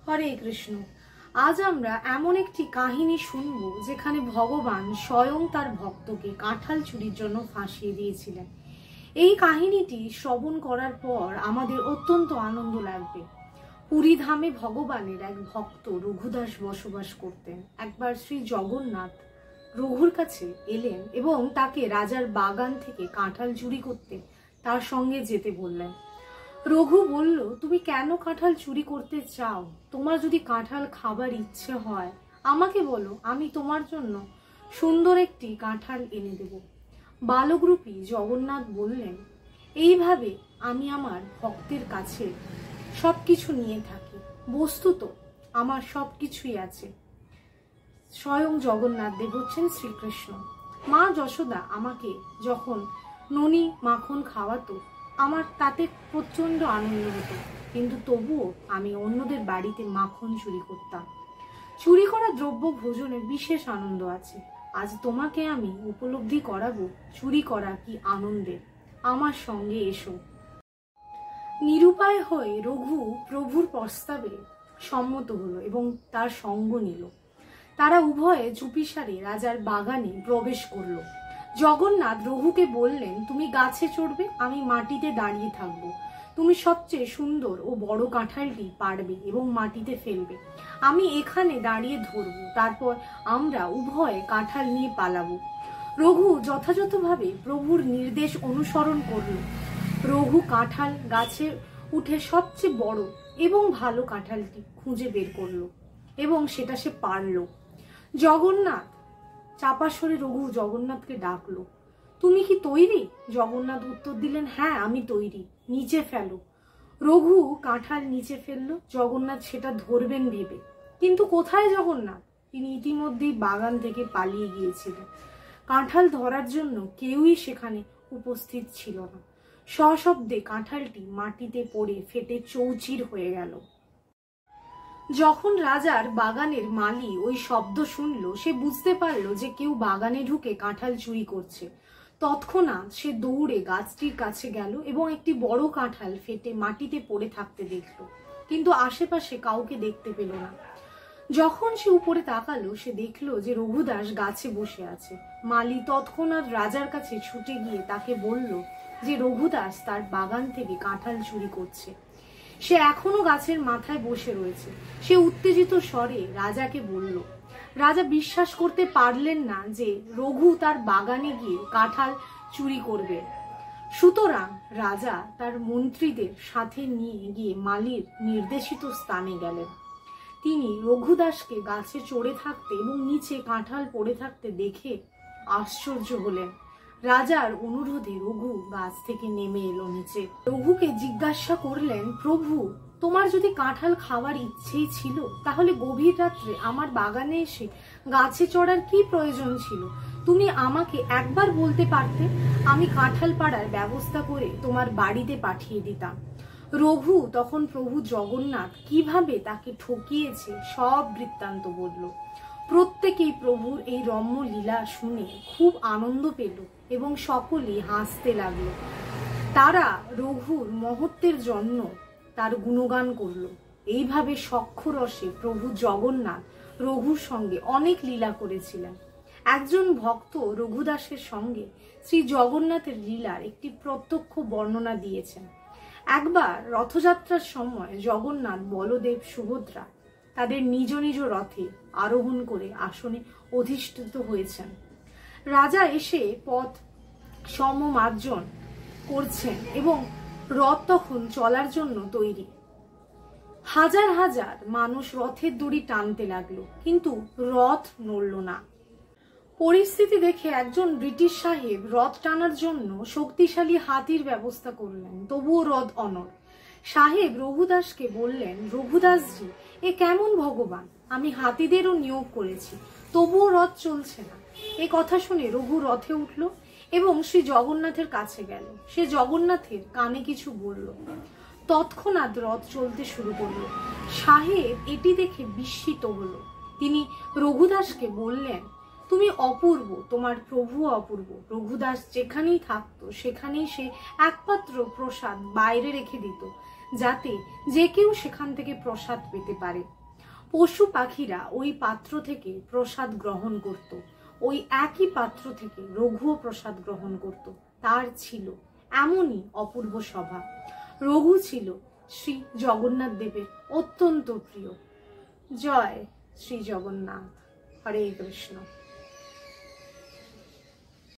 হরে কৃষ্ণ। আজ আমরা এমন একটি কাহিনী শুনব যেখানে ভগবান স্বয়ং তার ভক্তকে কাঁঠাল চুরির জন্য ফাঁসিয়ে দিয়েছিলেন। এই কাহিনীটি শ্রবণ করার পর আমাদের অত্যন্ত আনন্দ লাগবে। পুরী ধামে ভগবানের এক ভক্ত রঘুদাস বসবাস করতেন। একবার শ্রী জগন্নাথ রঘুর কাছে এলেন এবং তাকে রাজার বাগান থেকে কাঁঠাল চুরি করতে তার সঙ্গে যেতে বললেন। রঘু বলল, তুমি কেন কাঁঠাল চুরি করতে চাও? তোমার যদি কাঁঠাল খাবার ইচ্ছে হয় আমাকে বলো, আমি তোমার জন্য সুন্দর একটি কাঁঠাল এনে দেব। বালকরূপী জগন্নাথ বললেন, এইভাবে আমি আমার ভক্তের কাছে সবকিছু নিয়ে থাকি, বস্তুত আমার সবকিছুই আছে। স্বয়ং জগন্নাথ দেব হচ্ছেন শ্রীকৃষ্ণ। মা যশোদা আমাকে যখন ননি মাখন খাওয়াতো আমার তাতে প্রচন্ড আনন্দ হতো, কিন্তু তবুও আমি অন্যদের বাড়িতে মাখন চুরি করতাম। চুরি করা দ্রব্য ভোজনে বিশেষ আনন্দ আছে। আজ তোমাকে আমি উপলব্ধি করাবো চুরি করা কি আনন্দের। আমার সঙ্গে এসো। নিরুপায় হয়ে রঘু প্রভুর প্রস্তাবে সম্মত হলো এবং তার সঙ্গ নিল। তারা উভয়ে চুপিসারে রাজার বাগানে প্রবেশ করলো। জগন্নাথ রঘুকে বললেন, তুমি গাছে চড়বে, আমি মাটিতে দাঁড়িয়ে থাকব। তুমি সবচেয়ে সুন্দর ও বড় কাঁঠালটি পারবে এবং মাটিতে ফেলবে। আমি এখানে দাঁড়িয়ে ধরব, তারপর আমরা উভয়ে কাঁঠাল নিয়ে পালাবো। রঘু যথাযথভাবে প্রভুর নির্দেশ অনুসরণ করল। রঘু কাঁঠাল গাছে উঠে সবচেয়ে বড় এবং ভালো কাঁঠালটি খুঁজে বের করলো এবং সেটা সে পারল। জগন্নাথ চাপা স্বরে রঘু জগন্নাথকে ডাকলো, তুমি কি তৈরি? জগন্নাথ উত্তর দিলেন, হ্যাঁ আমি তৈরি, নিচে ফেলো। রঘু কাঁঠাল নিচে ফেললো। জগন্নাথ সেটা ধরবেন ভেবে, কিন্তু কোথায় জগন্নাথ? তিনি ইতিমধ্যেই বাগান থেকে পালিয়ে গিয়েছিলেন। কাঁঠাল ধরার জন্য কেউই সেখানে উপস্থিত ছিল না। সশব্দে কাঁঠালটি মাটিতে পড়ে ফেটে চৌচির হয়ে গেল। যখন রাজার বাগানের মালি ওই শব্দ শুনল, সে বুঝতে পারলো যে কেউ বাগানে ঢুকে কাঁঠাল চুরি করছে। তৎক্ষণাৎ সে দৌড়ে গাছটির কাছে গেল এবং একটি বড় কাঁঠাল ফেটে মাটিতে পড়ে থাকতে দেখলো, কিন্তু আশেপাশে কাউকে দেখতে পেল না। যখন সে উপরে তাকালো, সে দেখলো যে রঘুদাস গাছে বসে আছে। মালি তৎক্ষণাৎ রাজার কাছে ছুটে গিয়ে তাকে বলল যে রঘুদাস তার বাগান থেকে কাঁঠাল চুরি করছে। সে এখনো গাছের মাথায় বসে রয়েছে। সে উত্তেজিত স্বরে রাজাকে বলল। রাজা বিশ্বাস করতে পারলেন না যে রঘু তার বাগানে গিয়ে কাঁঠাল চুরি করবে। সুতরাং রাজা তার মন্ত্রীদের সাথে নিয়ে গিয়ে মালির নির্দেশিত স্থানে গেলেন। তিনি রঘুদাসকে গাছে চড়ে থাকতে এবং নিচে কাঁঠাল পড়ে থাকতে দেখে আশ্চর্য হলেন। রাজার অনুরোধে রঘু গাছ থেকে নেমে এলো নিচে। রঘুকে জিজ্ঞাসা করলেন, প্রভু, তোমার যদি কাঁঠাল খাওয়ার ইচ্ছেই ছিল তাহলে গভীর রাত্রে আমার বাগানে এসে গাছে চড়ার কি প্রয়োজন ছিল? তুমি আমাকে একবার বলতে পারতে, আমি কাঁঠাল পাড়ার ব্যবস্থা করে তোমার বাড়িতে পাঠিয়ে দিতাম। রঘু তখন প্রভু জগন্নাথ কিভাবে তাকে ঠকিয়েছে সব বৃত্তান্ত বলল। প্রত্যেকেই প্রভুর এই রম্য লীলা শুনে খুব আনন্দ পেল এবং সকলেই হাসতে লাগলো। তারা রঘুর মহত্বের জন্য তার গুণগান করলো। এইভাবে সক্ষরসে প্রভু জগন্নাথ রঘুর সঙ্গে অনেক লীলা করেছিলেন। একজন ভক্ত রঘুদাসের সঙ্গে শ্রী জগন্নাথের লীলার একটি প্রত্যক্ষ বর্ণনা দিয়েছেন। একবার রথযাত্রার সময় জগন্নাথ, বলদেব, সুভদ্রা তাদের নিজ নিজ রথে আরোহণ করে আসনে অধিষ্ঠিত হয়েছেন। রাজা এসে পথ সমমার্জন করছেন এবং রথ তখন চলার জন্য তৈরি। হাজার হাজার মানুষ রথের দড়ি টানতে লাগলো, কিন্তু রথ নড়ল না। পরিস্থিতি দেখে একজন ব্রিটিশ সাহেব রথ টানার জন্য শক্তিশালী হাতির ব্যবস্থা করলেন, তবুও রথ অনড়। সাহেব রঘুদাসকে বললেন, রঘুদাসজি, এ কেমন ভগবান? আমি হাতিদেরও নিয়োগ করেছি, তবুও রথ চলছে না। এ কথা শুনে রঘু রথে উঠল এবং শ্রী জগন্নাথের কাছে গেল। সে জগন্নাথের কানে কিছু বলল। তৎক্ষণাৎ রথ চলতে শুরু করল। সাহেব এটি দেখে বিস্মিত হলো। তিনি রঘুদাসকে বললেন, তুমি অপূর্ব, তোমার প্রভু অপূর্ব। রঘুদাস যেখানেই থাকতো সেখানেই সে একমাত্র প্রসাদ বাইরে রেখে দিত, যাতে যে কেউ সেখান থেকে প্রসাদ পেতে পারে। পশু পাখিরা ওই পাত্র থেকে প্রসাদ গ্রহণ করত। ওই একই পাত্র থেকে রঘুও প্রসাদ গ্রহণ করত। তার ছিল এমনই অপূর্ব স্বভাব। রঘু ছিল শ্রী জগন্নাথ দেবের অত্যন্ত প্রিয়। জয় শ্রী জগন্নাথ। হরে কৃষ্ণ।